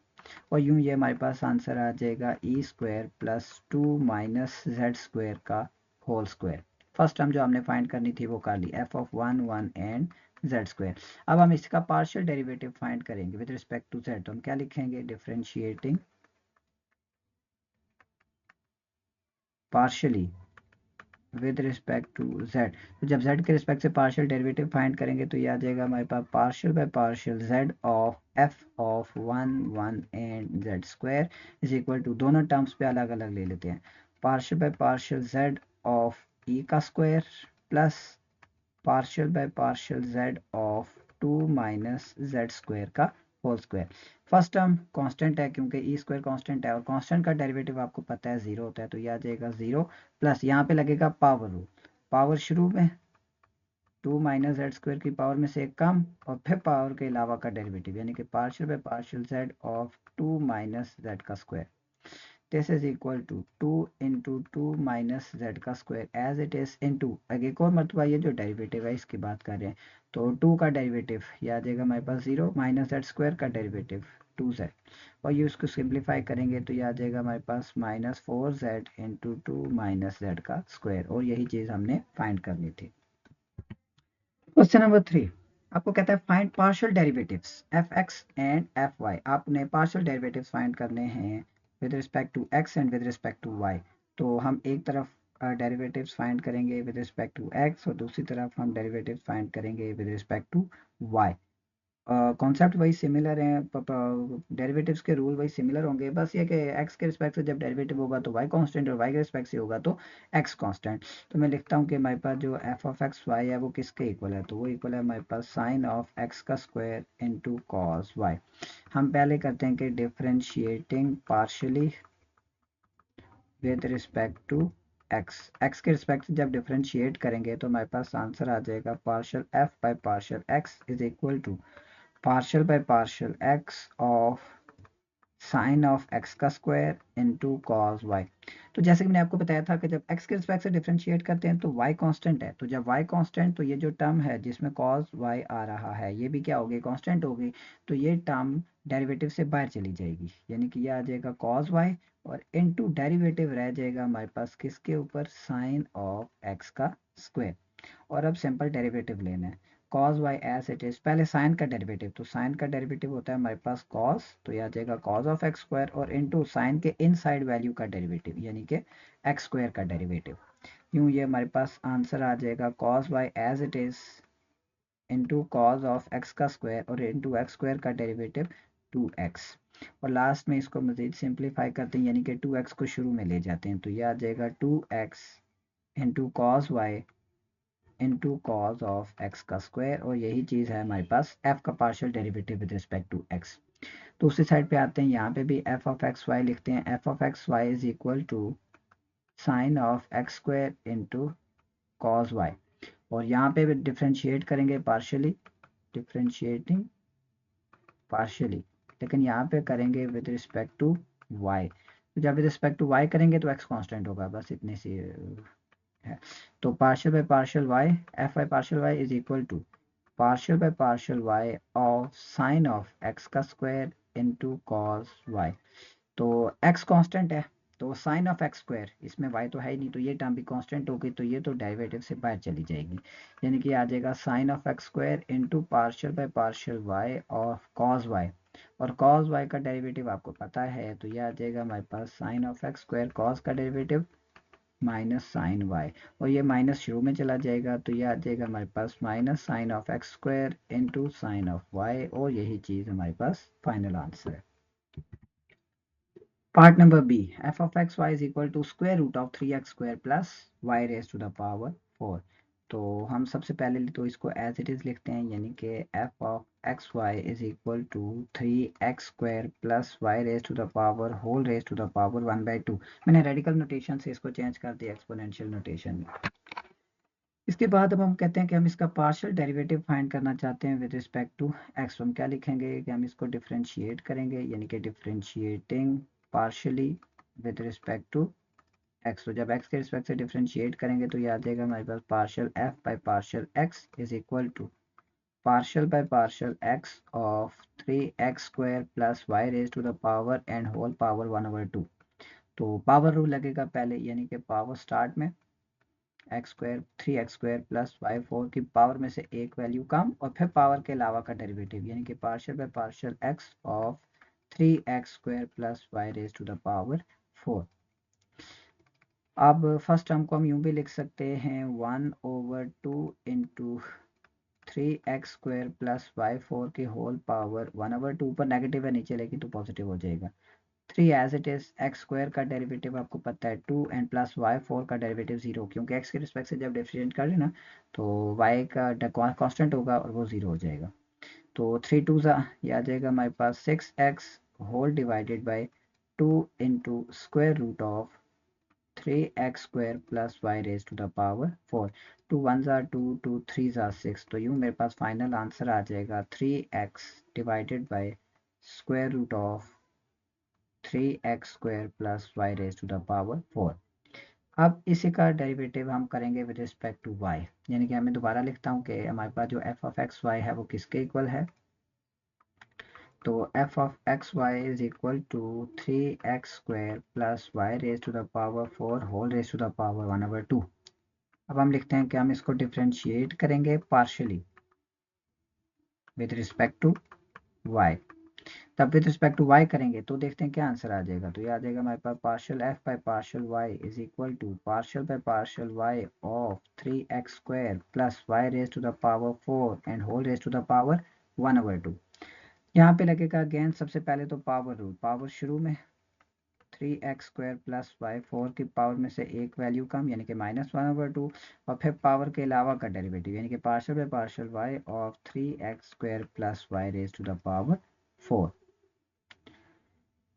और यूं ये हमारे पास आंसर आ जाएगा e square plus 2 minus z square का होल स्क्वायर। फर्स्ट टर्म जो हमने फाइंड करनी थी वो कर ली, f of 1 and z square. अब हम इसका पार्शियल डेरिवेटिव फाइंड करेंगे विद रिस्पेक्ट टू जेड, तो हम क्या लिखेंगे, differentiating partially with respect to z। तो जब z के रिस्पेक्ट से पार्शियल डेरिवेटिव फाइंड करेंगे तो ये आ जाएगा हमारे पास partial by partial z of f of 1 and z square is equal to, दोनों टर्म्स पे अलग अलग ले लेते हैं, partial by partial z of e का square plus partial by partial z of 2 minus z square का whole square. First term constant है क्योंकि ई स्क्वायर कांस्टेंट है और कांस्टेंट का डेरिवेटिव आपको पता है 0 होता है, तो यह आ जाएगा 0 प्लस यहाँ पे लगेगा पावर रूल, पावर शुरू में 2 माइनस जेड स्क्वायर की पावर में से एक कम और फिर पावर के अलावा का डेरिवेटिव, यानी कि partial by partial z of 2 minus z का square. This is equal to 2 into 2 minus z का square as it is into, अगर एक और मरतबा ये जो डेरिवेटिव है इसकी बात कर रहे हैं, तो 2 का डेरिवेटिव ये आ जाएगा हमारे पास 0 माइनस जेड स्क्वायर का डेरिवेटिव 2z, और ये उसको सिंप्लीफाई करेंगे तो ये आ जाएगा हमारे पास -4z इंटू 2 माइनस जेड का स्क्वायर, और यही चीज़ हमने फाइंड करनी थी। क्वेश्चन नंबर 3 आपको कहता है find partial derivatives f x and f y. आपने पार्शियल डेरिवेटिव्स फाइंड करने हैं with respect to x and with respect to y. तो हम एक तरफ डेरिवेटिव्स फाइंड करेंगे विद रिस्पेक्ट टू एक्स और दूसरी तरफ हम डेरिवेटिव्स फाइंड करेंगे with respect to y. Concept वही सिमिलर हैं, डेरिवेटिव्स के रूल वही सिमिलर होंगे, बस ये कि एक्स के रिस्पेक्ट से जब डेरिवेटिव होगा तो वाई कांस्टेंट और वाई के रिस्पेक्ट से होगा तो एक्स कांस्टेंट। तो मैं लिखता हूँ कि हमारे पास जो एफ ऑफ एक्स वाई है वो किसके इक्वल है, तो वो इक्वल है हमारे पास साइन ऑफ एक्स का स्क्वायर इंटू कॉस वाई। हम पहले करते हैं कि differentiating partially with respect to x, x के रिस्पेक्ट से जब डिफ्रेंशिएट करेंगे तो हमारे पास आंसर आ जाएगा partial f by partial x is equal to partial by partial x of sine of x का स्क्वायर इंटू कॉस वाई। तो जैसे कि मैंने आपको बताया था कि जब एक्स के रिस्पेक्ट से डिफरेंशिएट करते हैं तो वाई कांस्टेंट है, तो जब वाई कांस्टेंट तो ये जो टर्म है जिसमें कॉस वाई आ रहा है ये भी क्या होगी, कांस्टेंट होगी, तो ये टर्म डेरिवेटिव से बाहर चली जाएगी, यानी कि ये आ जाएगा कॉस वाई और इनटू डेरिवेटिव रह जाएगा हमारे पास किसके ऊपर, साइन ऑफ एक्स का स्क्वायर। और अब सिंपल डेरिवेटिव लेना है, cos y as it is, पहले साइन का डेरिवेटिव, तो साइन का डेरिवेटिव होता है हमारे पास cos, तो यह आ जाएगा cos ऑफ एक्स स्क्वायर और इनटू साइन के इनसाइड वैल्यू का डेरिवेटिव यानी कि एक्स स्क्वायर का डेरिवेटिव। यूँ ये हमारे पास आंसर आ जाएगा cos y as it is into cos of x का स्क्वायर और इंटू एक्स स्क्वायर का डेरिवेटिव 2x, और लास्ट में इसको मजीद सिंप्लीफाई करते हैं यानी कि 2x को शुरू में ले जाते हैं, तो यह आ जाएगा 2x into cos y into cos of x का स्क्वायर, और यही चीज़ है हमारे पास f का partial derivative with respect to x। दूसरी साइड पे आते हैं, यहाँ पे भी f ऑफ एक्स वाई लिखते हैं, f of x y is equal to sine of x square into cos y, और यहाँ पे भी डिफ्रेंशिएट करेंगे पार्शियली, डिफ्रेंशिएटिंग पार्शियली, लेकिन यहाँ पे करेंगे विद रिस्पेक्ट टू y, तो जब विद रिस्पेक्ट टू y करेंगे तो x कांस्टेंट होगा, बस इतनी सी है। तो partial by partial y, f by partial y is equal to partial by partial y of sine of x का स्क्वायर इनटू कॉस y, तो x कांस्टेंट है तो साइन ऑफ एक्स स्क्वायर, इसमें y तो है ही नहीं तो ये टर्म भी कांस्टेंट होगी, तो ये तो डेरिवेटिव से बाहर चली जाएगी, यानी कि आ जाएगा sine of x square into partial by partial y of cos y, और कॉस y का डेरिवेटिव आपको पता है, तो ये आ जाएगा हमारे पास sine of x square cos का डेरिवेटिव माइनस साइन y, और ये माइनस शुरू में चला जाएगा, तो ये आ जाएगा हमारे पास minus sine of x square into sine of y, और यही चीज़ हमारे पास फाइनल आंसर है। Part number B, f of x y is equal to square root of 3x square plus y raised to the power 4। तो हम सबसे पहले तो इसको एज इट इज़ लिखते हैं, यानी कि f of x y is equal to 3x square plus y raised to the power whole raised to the power 1/2। मैंने रेडिकल नोटेशन से इसको चेंज कर दिया एक्सपोनेंशियल नोटेशन में। इसके बाद अब हम कहते हैं कि हम इसका पार्शियल डेरिवेटिव फाइंड करना चाहते हैं विद रिस्पेक्ट टू एक्स, तो हम क्या लिखेंगे कि हम इसको डिफरेंशिएट करेंगे, यानी कि differentiating partially with respect to x, तो जब एक्स के रिस्पेक्ट से डिफरेंशिएट करेंगे तो ये आ जाएगा हमारे पास partial f by partial x is equal to partial by partial x of 3x square plus y raise to the power and whole power 1/2। तो पावर रूल लगेगा पहले, यानी कि पावर स्टार्ट में x square 3x square plus y 4 की power में से एक वैल्यू कम और फिर पावर के अलावा का डेरिवेटिव, यानी कि partial by partial x of 3x square plus y raise to the power 4। अब फर्स्ट टर्म को हम यूं भी लिख सकते हैं 1/2 into 3x square plus y 4 की होल पावर 1/2, ऊपर नेगेटिव है नीचे लेकिन तो पॉजिटिव हो जाएगा, 3 as it is x square का डेरिवेटिव आपको पता है 2 एंड प्लस वाई 4 का डेरिवेटिव 0, क्योंकि एक्स के रिस्पेक्ट से जब डिफरेंशिएट करें ना तो वाई का कांस्टेंट होगा और वो 0 हो जाएगा, तो 3 2 ये आ जाएगा हमारे पास 6x whole divided by 2 into square root of 3x square plus y raise to the power 4, 2 1 2 2 3 6, तो यूँ मेरे पास फाइनल आंसर आ जाएगा 3x divided by square root of 3x square plus y raise to the power 4। अब इसी का derivative हम करेंगे विद रिस्पेक्ट टू y, यानी कि मैं दोबारा लिखता हूँ कि हमारे पास जो f ऑफ एक्स वाई है वो किसके इक्वल है, तो f of x y is equal to 3x square plus y raise to the power 4 whole raise to the power 1/2। अब हम लिखते हैं कि हम इसको डिफरेंशिएट करेंगे partially with respect to y, तब विद रिस्पेक्ट टू y करेंगे तो देखते हैं क्या आंसर आ जाएगा, तो ये आ जाएगा हमारे पास partial f by partial y is equal to partial by partial y of 3x square plus y raise to the power 4 and whole raise to the power 1/2। यहाँ पे लगेगा अगेन सबसे पहले तो पावर रूल, पावर शुरू में 3x square plus y 4 की power में से एक वैल्यू कम यानी कि -1/2, और फिर पावर के अलावा का डेरिवेटिव यानी कि partial by partial y of 3x square plus y raise to the power 4,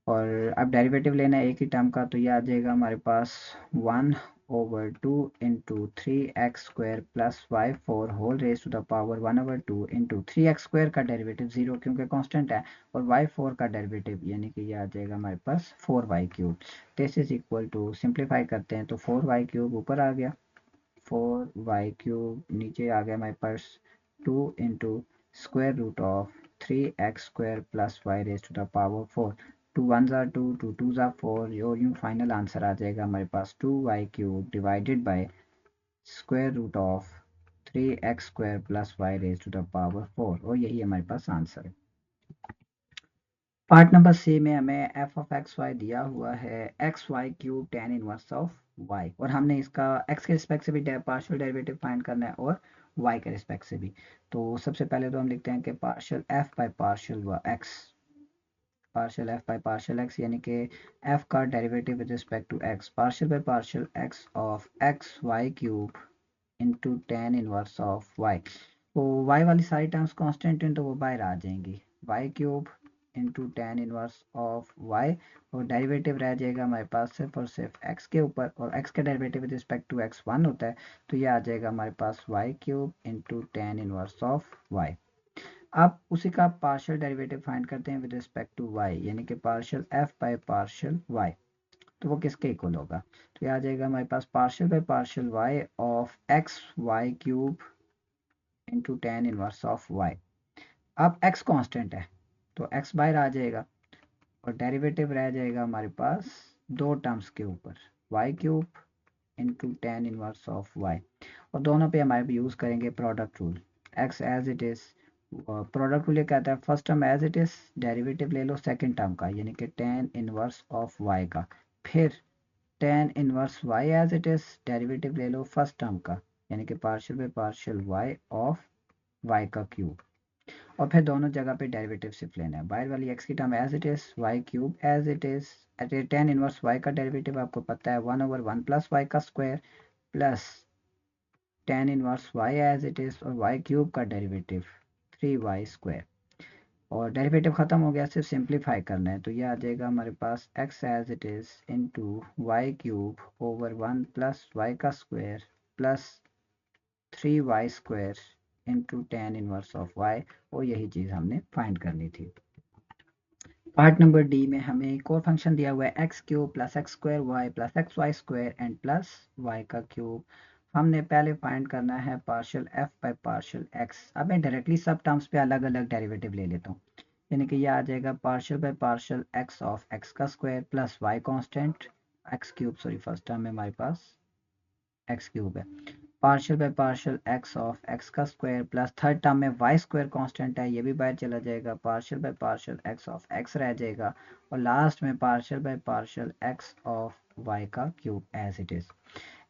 और अब डेरिवेटिव लेना है एक ही टर्म का, तो ये आ जाएगा हमारे पास 1/2 into 3x square plus y 4 whole raise to the power 1/2 into 3x square का डेरिवेटिव 0 क्योंकि कांस्टेंट है, और y4 का डेरिवेटिव यानी कि ये आ जाएगा हमारे पास 4y cube, this is equal to simplify करते हैं तो 4y क्यूब ऊपर आ गया, 4y क्यूब नीचे आ गया हमारे पास 2 into square root of 3x square plus y raise to the power 4, 2 1 2 2 2 4, और यूँ फाइनल आंसर आ जाएगा हमारे पास 2y cube divided by square root of 3x² plus y raise to the power 4, और यही हमारे पास आंसर है। पार्ट नंबर सी में हमें एफ ऑफ एक्स वाई दिया हुआ है x y cube tan inverse of y, और हमने इसका एक्स के रिस्पेक्ट से भी पार्शियल डेरिवेटिव फाइंड करना है और वाई के रिस्पेक्ट से भी। तो सबसे पहले तो हम लिखते हैं कि partial f by partial x, partial f by partial x, यानी कि एफ का derivative with respect to x, partial by partial x of x y cube into tan inverse of y. तो वाई वाली सारी टर्म्स कांस्टेंट हैं तो वो बाहर आ जाएंगी, y cube into tan inverse of y, और डेरिवेटिव रह जाएगा हमारे पास सिर्फ और सिर्फ x के ऊपर, और x का derivative with respect to x 1 होता है, तो ये आ जाएगा हमारे पास y cube into tan inverse of y. अब उसी का पार्शियल डेरिवेटिव फाइंड करते हैं विद रिस्पेक्ट टू y, यानी कि partial f by partial y, तो वो किसके इक्वल होगा, तो ये आ जाएगा हमारे पास partial by partial y of x y cube into tan inverse of y। अब x कांस्टेंट है तो x बाहर आ जाएगा, और डेरिवेटिव रह जाएगा हमारे पास दो टर्म्स के ऊपर, y cube into tan inverse of y, और दोनों पे हमारे यूज़ करेंगे product rule, x as it is, product rule ये कहता है first term as it is, derivative ले लो सेकंड टर्म का यानी कि tan इनवर्स ऑफ y का, फिर tan inverse y as it is, derivative ले लो फर्स्ट टर्म का यानी कि partial by partial y of y का क्यूब, और फिर दोनों जगह पे डेरिवेटिव सिर्फ लेना है, बाहर वाली x की term as it is, y cube as it is, tan inverse y का डेरिवेटिव आपको पता है 1/1 प्लस y का square plus tan inverse y as it is, और y क्यूब का डेरिवेटिव 3y², और डेरिवेटिव खत्म हो गया, सिर्फ सिंप्लीफाई करना है, तो ये आ जाएगा हमारे पास x as it is into y cube over 1 plus y का square plus 3y² into tan inverse of y, और यही चीज़ हमने फाइंड करनी थी। पार्ट नंबर डी में हमें एक और फंक्शन दिया हुआ है x cube plus x² y plus XY² and plus y का क्यूब। हमने पहले फाइंड करना है partial f by partial x। अब मैं डायरेक्टली सब टर्म्स पे अलग अलग डेरिवेटिव ले लेता हूँ, यानी कि ये आ जाएगा partial by partial x of x का square plus y constant x cube, sorry first term में हमारे पास x क्यूब है, partial by partial x of x का स्क्वायर प्लस थर्ड टर्म में y स्क्वायर कांस्टेंट है, ये भी बाहर चला जाएगा, partial by partial x of x रह जाएगा, और लास्ट में partial by partial x of y का cube as it is,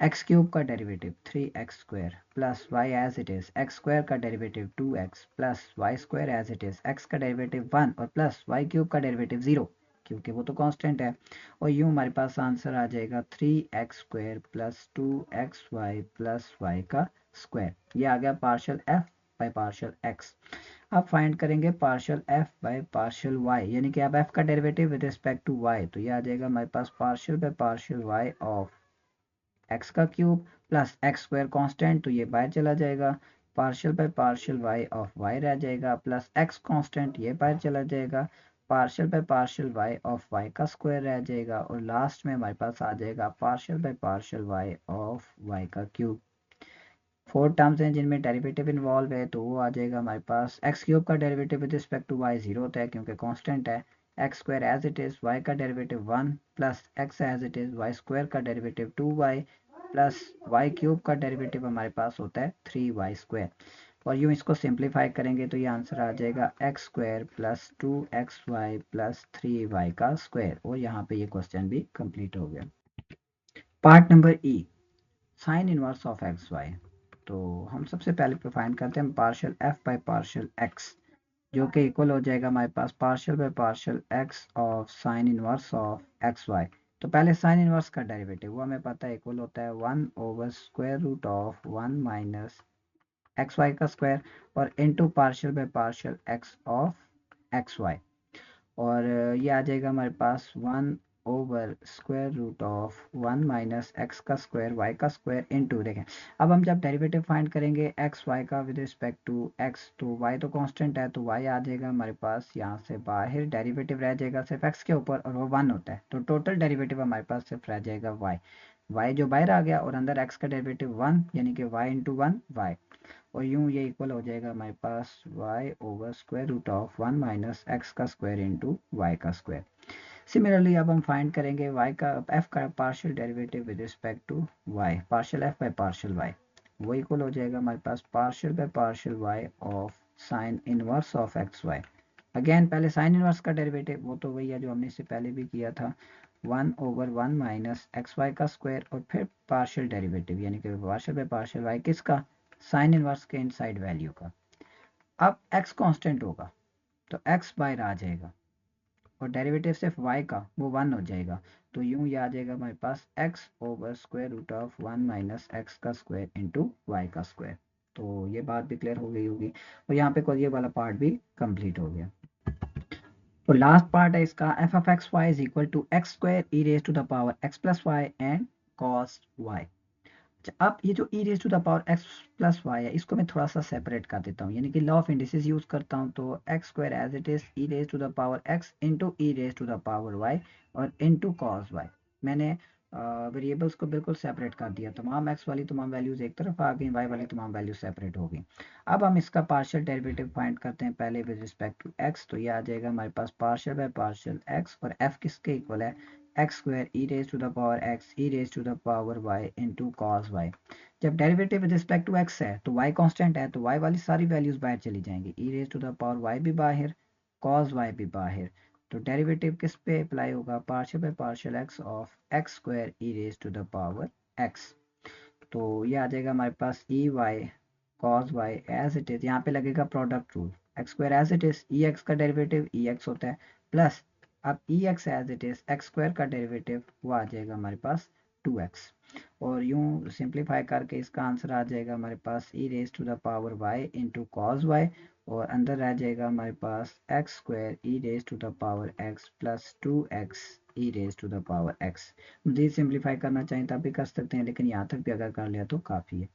x cube का derivative 3x² plus y as it is, x square का derivative 2x plus y square as it is, x का derivative 1 और plus y cube का derivative 0 क्योंकि वो तो constant है, और यूं हमारे पास आंसर आ जाएगा 3x² plus 2xy plus y का स्क्वायर, ये आ गया पार्शियल f बाय पार्शियल x। अब फाइंड करेंगे partial f by partial y, यानी कि अब f का derivative with respect to y, तो ये आ जाएगा हमारे पास partial by partial y of x का क्यूब प्लस x² कांस्टेंट, तो ये बाहर चला जाएगा, partial by partial y of y रह जाएगा प्लस x कांस्टेंट, ये बाहर चला जाएगा, partial by partial y of y का स्क्वायर रह जाएगा, और लास्ट में हमारे पास आ जाएगा partial by partial y of y का क्यूब। फोर टर्म्स हैं जिनमें डेरिवेटिव इन्वॉल्व है, तो वो आ जाएगा हमारे पास एक्स क्यूब का derivative with respect to y 0 होता है क्योंकि कांस्टेंट है, x square as it is, y का derivative 1 plus x as it is, y square का derivative 2y plus y cube का डेरिवेटिव हमारे पास होता है 3y², और यूं इसको सिंप्लीफाई करेंगे तो ये आंसर आ जाएगा x square plus 2xy plus 3y का स्क्वायर, और यहाँ पे ये क्वेश्चन भी कंप्लीट हो गया। Part number e, sine inverse of x y. तो हम सबसे पहले फाइंड करते हैं partial f by partial x, जो कि इक्वल हो जाएगा हमारे पास partial by partial x of sine inverse of x y. तो पहले साइन इनवर्स का डेरिवेटिव वो हमें पता है इक्वल होता है 1/√ऑफ 1 माइनस एक्स वाई का स्क्वायर और into partial by partial x of x y, और ये आ जाएगा हमारे पास 1/√ऑफ 1 माइनस एक्स का स्क्वायर वाई का स्क्वायर इनटू, देखें अब हम जब डेरिवेटिव फाइंड करेंगे एक्स वाई का विद रिस्पेक्ट टू एक्स, तो वाई तो कांस्टेंट है तो वाई आ जाएगा हमारे पास यहाँ से बाहर, डेरिवेटिव रह जाएगा सिर्फ एक्स के ऊपर और वो 1 होता है, तो टोटल डेरिवेटिव हमारे पास सिर्फ रह जाएगा वाई, वाई जो बाहर आ गया और अंदर एक्स का डेरिवेटिव 1 यानी कि वाई इंटू 1 वाई, और यूं ये इक्वल हो जाएगा हमारे पास y/√ऑफ 1 माइनस एक्स का स्क्वायर इंटू वाई का स्क्वायर। सिमिलरली अब हम फाइंड करेंगे y का f का partial derivative with respect to y, partial f by partial y। वो इक्वल हो जाएगा हमारे पास partial by partial y of sine inverse of x y. Again पहले साइन इनवर्स का डेरिवेटिव वो तो वही है जो हमने इससे पहले भी किया था, 1/1 माइनस एक्स वाई का स्क्वायर और फिर पार्शियल डेरिवेटिव यानी कि पार्शियल बाय पार्शियल वाई किसका, साइन इनवर्स के इनसाइड वैल्यू का। अब x कांस्टेंट होगा तो x बाहर आ जाएगा और डेरिवेटिव सिर्फ y का वो 1 हो जाएगा, तो यूं ये आ जाएगा हमारे पास x over square root of 1 minus x का स्क्वायर इंटू वाई का स्क्वायर। तो ये बात भी क्लियर हो गई होगी और यहाँ पे ये वाला पार्ट भी कंप्लीट हो गया। तो लास्ट पार्ट है इसका f of x y is equal to x square e raise to the power x plus y and cos y. अब ये जो e raise to the power x plus y है इसको मैं थोड़ा सा सेपरेट कर देता हूँ, यानी कि लॉ ऑफ इंडिसेस यूज करता हूँ। तो x square as it is e raise to the power x into e raise to the power y और इंटू कॉस वाई। मैंने वेरिएबल्स को बिल्कुल सेपरेट कर दिया, तमाम एक्स वाली तमाम वैल्यूज एक तरफ आ गई, वाई वाली तमाम वैल्यू सेपरेट हो गई। अब हम इसका पार्शियल डेरिवेटिव फाइंड करते हैं पहले विद रिस्पेक्ट टू एक्स। तो ये आ जाएगा हमारे पास पार्शियल बाय पार्शियल एक्स और एफ किसके इक्वल है, x square e raise to the power x e raise to the power y into cos y. जब derivative with respect to x है तो y कांस्टेंट है तो y वाली सारी वैल्यूज बाहर चली जाएंगी, e raise to the power y भी बाहर, cos y भी बाहर। तो डेरिवेटिव किस पे अप्लाई होगा, partial by partial x of x square e raise to the power x। तो ये आ जाएगा हमारे पास e y cos y as it is, यहाँ पे लगेगा product rule, x square as it is e x का डेरिवेटिव ई एक्स होता है प्लस अब e x as it is x square का डेरिवेटिव वो आ जाएगा हमारे पास 2x। और यूं सिंप्लीफाई करके इसका आंसर आ जाएगा हमारे पास e raise to the power y into cos y और अंदर रह जाएगा हमारे पास x square e raise to the power x plus 2x e raise to the power x. मजीद सिंप्लीफाई करना चाहें तब भी कर सकते हैं, लेकिन यहाँ तक भी अगर कर लिया तो काफ़ी है।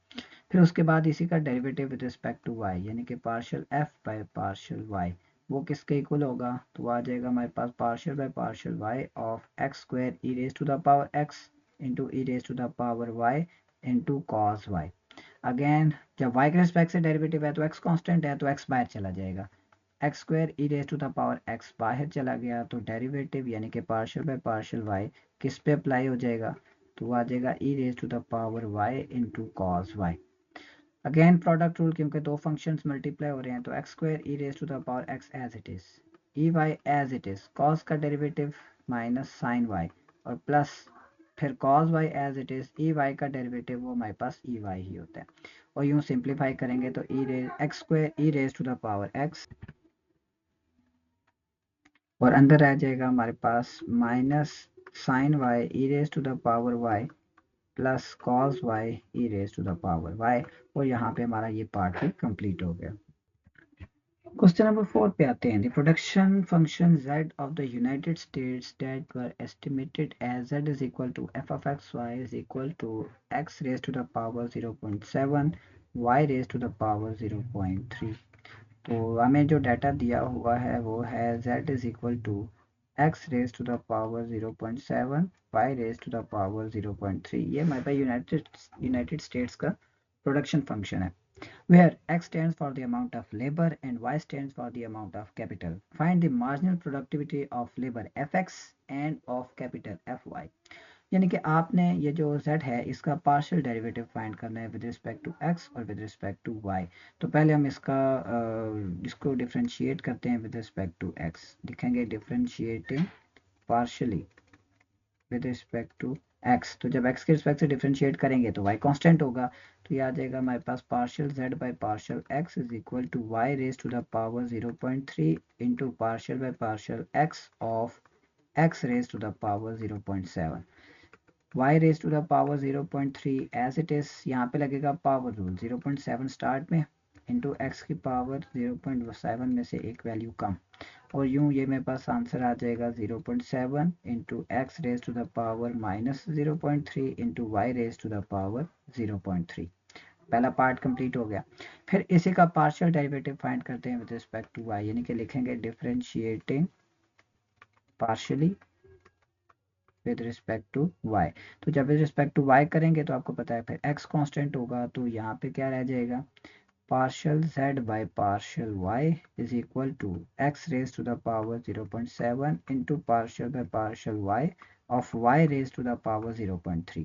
फिर उसके बाद इसी का derivative with respect to y यानी कि partial f by partial y वो किसके इक्वल होगा, तो आ जाएगा हमारे पास partial by partial y of x square e raise to the power x into e raise to the power y into cos y. Again जब y के रिस्पेक्ट से डेरिवेटिव है तो x कांस्टेंट है तो x बाहर चला जाएगा, x square e raise to the power x बाहर चला गया तो डेरिवेटिव यानी कि पार्शियल बाय पार्शियल वाई किस पे अप्लाई हो जाएगा, तो वो आ जाएगा e raise to the power y into cos y. Again product rule क्योंकि दो फंक्शंस मल्टीप्लाई हो रहे हैं तो x square e raise to the power x as it is, e y as it is, cos का derivative minus sine y और plus फिर cos y as it is, e y का derivative वो हमारे पास ई वाई ही होता है। और यूं सिंप्लीफाई करेंगे तो e raise x square e raise to the power x और अंदर रह जाएगा हमारे पास minus sine y e raise to the power y plus cos y e raise to the power y. और यहाँ पे हमारा ये पार्ट भी कंप्लीट हो गया। क्वेश्चन नंबर 4 पे आते हैं, the production function z of the United States that were estimated as z is equal to f of x y is equal to x raised to the power 0.7 y raised to the power 0.3। तो हमें जो data दिया हुआ है वो है z is equal to x raised to the power 0.7 y raised to the power 0.3। ये हमारे पास यूनाइटेड स्टेट्स का प्रोडक्शन फंक्शन है where x stands for the amount of labor and y stands for the amount of capital. Find the marginal productivity of labor fx and of capital fy। यानी कि आपने ये जो z है इसका partial derivative find करना है with respect to x और विद रिस्पेक्ट टू y। तो पहले हम इसको डिफरेंशिएट करते हैं विद रिस्पेक्ट टू x, लिखेंगे differentiating partially with respect to x। तो जब x के रिस्पेक्ट से डिफरेंशिएट करेंगे तो y कांस्टेंट होगा, तो ये आ जाएगा हमारे पास partial z by partial x is equal to y raise to the power 0.3 into partial by partial x of x raise to the power 0.7 y raise to the power 0.3 as it is, यहाँ पे लगेगा power rule 0.7 start में into x की power 0.7 में से एक value कम और यूं ये मेरे पास आंसर आ जाएगा 0.7 into x raise to the power minus 0.3 into y raise to the power 0.3। पहला पार्ट कंप्लीट हो गया। फिर इसी का पार्शियल डेरिवेटिव फाइंड करते हैं विद रिस्पेक्ट टू वाई, यानी कि लिखेंगे differentiating partially with respect to y. तो जब विद रिस्पेक्ट टू वाई करेंगे तो आपको पता है फिर एक्स कांस्टेंट होगा, तो यहाँ पे क्या रह जाएगा partial z by partial y is equal to x raised to the power 0.7 into partial by partial y of y raised to the power 0.3।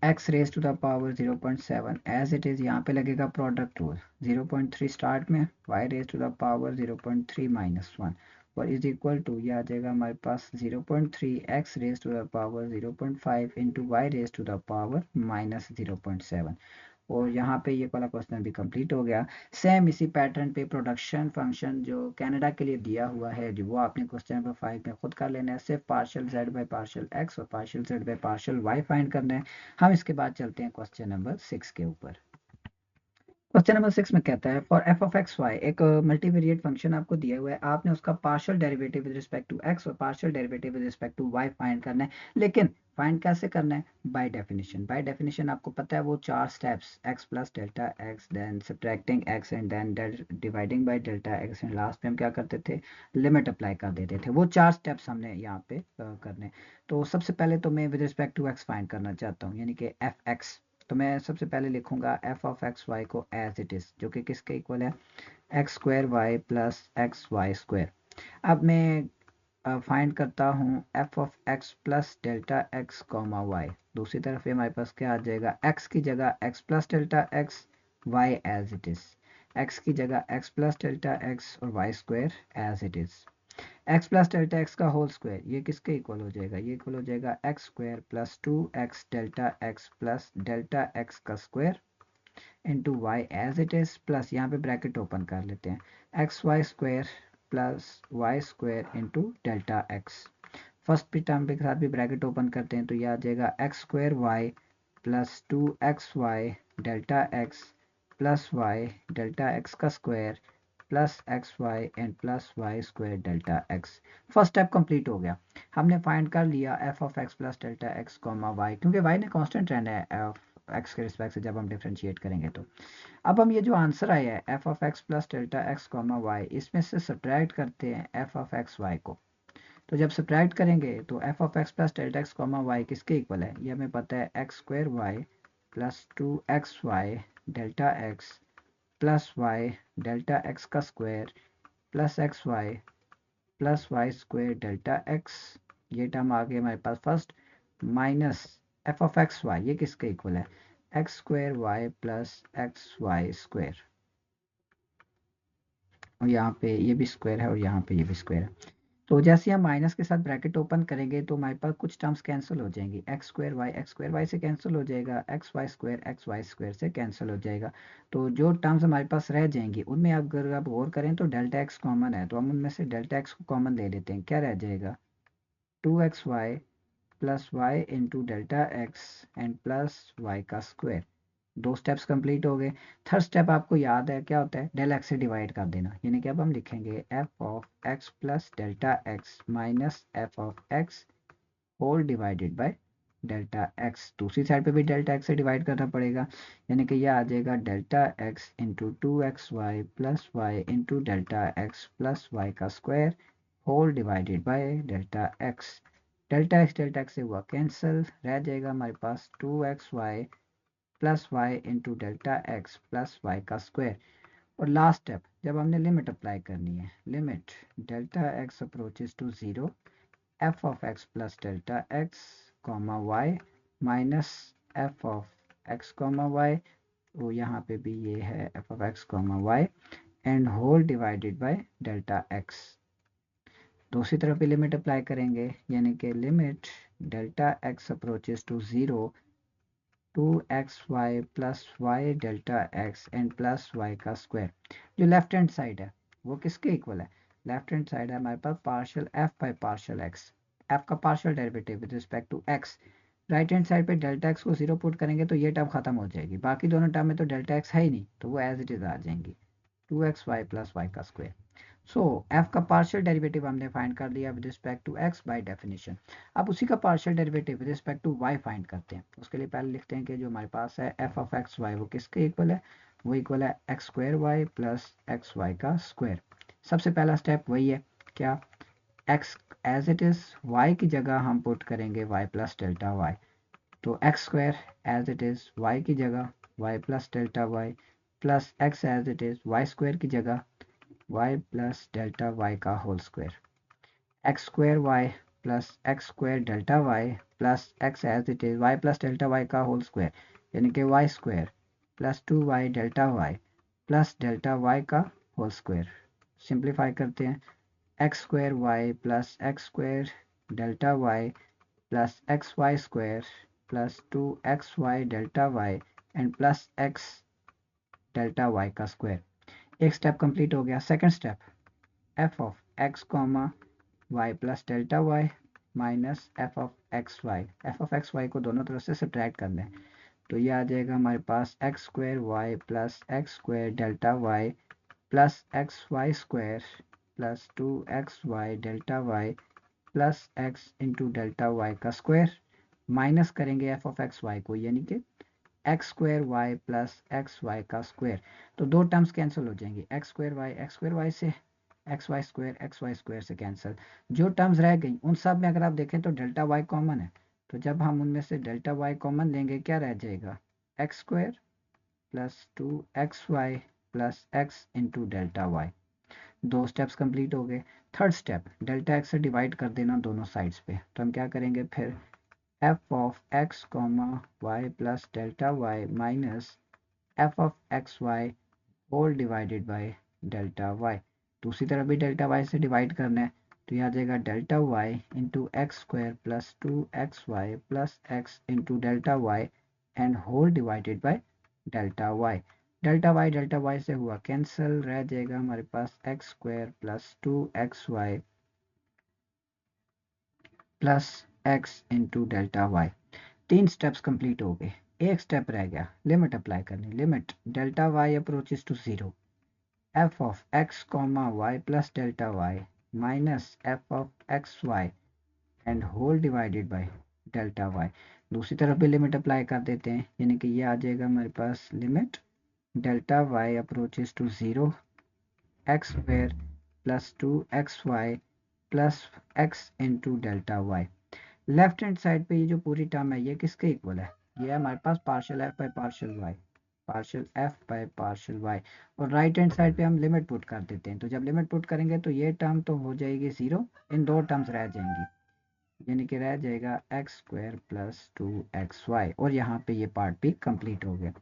x raise to the power 0.7 as it is, यहाँ पे लगेगा product rule 0.3 start में, y raise to the power 0.3 minus 1 और is equal to, ये आ जाएगा हमारे पास 0.3 x raise to the power 0.5 into y raise to the power minus 0.7। और यहाँ पे ये वाला क्वेश्चन भी कंप्लीट हो गया। सेम इसी पैटर्न पे प्रोडक्शन फंक्शन जो कनाडा के लिए दिया हुआ है, जो वो आपने क्वेश्चन नंबर 5 में खुद कर लेना है। सिर्फ partial z by partial x और partial z by partial y find करना है। हम इसके बाद चलते हैं क्वेश्चन नंबर 6 के ऊपर। क्वेश्चन नंबर 6 में कहता है for f of x y, एक मल्टीवेरिएट फंक्शन आपको दिया हुआ है, आपने उसका partial derivative with respect to x और partial derivative with respect to y find करना है। लेकिन फाइंड कैसे करना है? By definition. बाय डेफिनेशन आपको पता है वो 4 steps, x plus delta x, then subtracting x and then dividing by delta x, and last में हम क्या करते थे? लिमिट अप्लाई कर देते थे। वो 4 स्टेप्स हमने यहाँ पे करने। तो सबसे पहले तो मैं with respect to x find करना चाहता हूँ, यानी कि एफ एक्स। तो मैं सबसे पहले लिखूंगा एफ ऑफ एक्स वाई को एज इट इज, जो कि किसके इक्वल है? X square y plus x y square. अब मैं फाइंड करता हूँ f of x plus delta x comma y. दूसरी तरफ ये हमारे पास क्या आ जाएगा? एक्स की जगह x plus delta x, y as it is. X की जगह एक्स प्लस डेल्टा एक्स और y square as it is. X plus delta x का होल स्क्वायर, ये किसके इक्वल हो जाएगा? ये इक्वल हो जाएगा x square plus 2x delta x plus delta x का square into y as it is, plus यहाँ पे ब्रैकेट ओपन कर लेते हैं, x y square plus y square into delta x. First term के साथ भी ब्रैकेट ओपन करते हैं, तो ये आ जाएगा x square y plus 2xy delta x plus y delta x का square plus x y and plus y square delta x. First step complete हो गया। हमने फाइंड कर लिया f of x plus delta x comma y, क्योंकि y ने constant रहना है एफ एक्स के रिस्पेक्ट से जब हम डिफरेंशिएट करेंगे। तो अब हम ये जो आंसर आया है f of x plus delta x comma y, इसमें से सब्ट्रैक्ट करते हैं एफ ऑफ एक्स वाई को। तो जब सब्ट्रैक्ट करेंगे तो f of x plus delta x comma y किसके इक्वल है? ये हमें पता है x square y plus 2xy delta x plus y delta x का square plus x y plus y square delta x. ये टर्म आ गया हमारे पास first, minus f of x y, ये किसके इक्वल है? X square y plus x y square, और यहाँ पे ये भी स्क्वायर है और यहाँ पे ये भी स्क्वायर है। तो जैसे हम माइनस के साथ ब्रैकेट ओपन करेंगे तो हमारे पास कुछ टर्म्स कैंसिल हो जाएंगी, एक्स स्क्वायर वाई से कैंसिल हो जाएगा, एक्स वाई स्क्वायर से कैंसिल हो जाएगा। तो जो टर्म्स हमारे पास रह जाएंगी उनमें अगर आप गौर करें तो डेल्टा एक्स कॉमन है, तो हम उनमें से डेल्टा एक्स को कॉमन ले लेते हैं। क्या रह जाएगा? 2xy plus y into delta x and plus y का स्क्वायर। दो स्टेप्स कंप्लीट हो गए। थर्ड स्टेप आपको याद है क्या होता है? डेल एक्स से डिवाइड कर देना, यानी कि अब हम लिखेंगे f of x plus delta x minus f of x whole divided by delta x. दूसरी साइड पे भी डेल्टा एक्स से डिवाइड करना पड़ेगा, यानी कि यह आ जाएगा delta x into 2xy plus y into delta x plus y का square whole divided by delta x से हुआ कैंसिल, रह जाएगा हमारे पास 2xy plus y into delta x plus y का स्क्वायर। और लास्ट स्टेप जब हमने लिमिट अप्लाई करनी है, limit delta x approaches to zero, f of x plus delta x comma y minus f of x comma y, वो यहाँ पे भी ये है f of x comma y and whole divided by delta x. दूसरी तरफ भी limit apply करेंगे, यानी कि limit delta x approaches to zero 2xy plus y delta x and plus y का स्क्वायर। जो लेफ्ट हैंड साइड है वो किसके इक्वल है? लेफ्ट हैंड साइड है हमारे पास partial f by partial x, f का partial derivative with respect to x. Right hand side पे डेल्टा एक्स को जीरो पुट करेंगे तो ये टर्म खत्म हो जाएगी, बाकी दोनों टर्म में तो डेल्टा एक्स है ही नहीं, तो वो एज इट इज आ जाएंगी 2xy प्लस वाई का स्क्वायर। सो एफ का पार्शियल डेरिवेटिव हमने फाइंड कर लिया with respect to x by definition. अब उसी का partial derivative with respect to y find करते हैं। उसके लिए पहले लिखते हैं कि जो हमारे पास है एफ ऑफ एक्स वाई वो किसके इक्वल है? वो इक्वल है x square y plus x y का स्क्वायर। सबसे पहला स्टेप वही है, क्या? X as it is, y की जगह हम पुट करेंगे वाई प्लस डेल्टा वाई, तो x square as it is, y की जगह y plus delta y plus x as it is, y square की जगह y प्लस डेल्टा y का whole square. X square y plus x square delta y plus x as it is y plus delta y का whole square यानी कि y square plus 2y delta y plus delta y का whole square. Simplify करते हैं, x square y plus x square delta y plus x y square plus 2xy delta y and plus x delta y का square. एक step complete हो गया। Second step, f of x comma y plus delta y minus f of x Y. F of x y को दोनों तरफ से subtract कर लें तो ये आ जाएगा हमारे पास x square y plus x square delta y plus x y square plus 2xy delta y plus x into delta y का स्क्वायर माइनस करेंगे एफ ऑफ एक्स वाई को यानी कि x square y plus x y का square. तो दो terms cancel हो जाएंगे, एक्स स्क्वायर वाई से एक्स वाई स्क्वायर से कैंसिल। जो टर्म्स रह गई उन सब में अगर आप देखें तो डेल्टा वाई कॉमन है, तो जब हम उनमें से डेल्टा वाई कॉमन लेंगे क्या रह जाएगा, x square plus 2xy plus x into delta y. दो स्टेप्स कंप्लीट हो गए। थर्ड स्टेप, डेल्टा एक्स से डिवाइड कर देना दोनों साइड्स पे, तो हम क्या करेंगे फिर, f of x comma y plus delta y minus f of x y whole divided by delta y. दूसरी तरफ भी डेल्टा वाई से डिवाइड करना है तो यह आ जाएगा delta y into x square plus 2xy plus x into delta y and whole divided by delta y से हुआ कैंसिल, रह जाएगा हमारे पास x square plus 2xy plus x into delta y. तीन स्टेप्स कंप्लीट हो गए। एक स्टेप रह गया, लिमिट अप्लाई करनी। Limit delta y approaches to zero, f of x comma y plus delta y minus f of x y and whole divided by delta y. दूसरी तरफ भी लिमिट अप्लाई कर देते हैं यानी कि ये आ जाएगा हमारे पास limit delta y approaches to zero x square plus 2xy plus x into delta y. Left hand side पे ये जो पूरी टर्म है ये किसके इक्वल है, ये है हमारे पास partial f by partial y, partial f by partial y. और राइट हैंड साइड पे हम लिमिट पुट कर देते हैं, तो जब लिमिट पुट करेंगे तो ये टर्म तो हो जाएगी जीरो, इन दो टर्म्स रह जाएंगी यानी कि रह जाएगा एक्स स्क्वायर प्लस 2xy और यहाँ पे ये पार्ट भी कंप्लीट हो गया।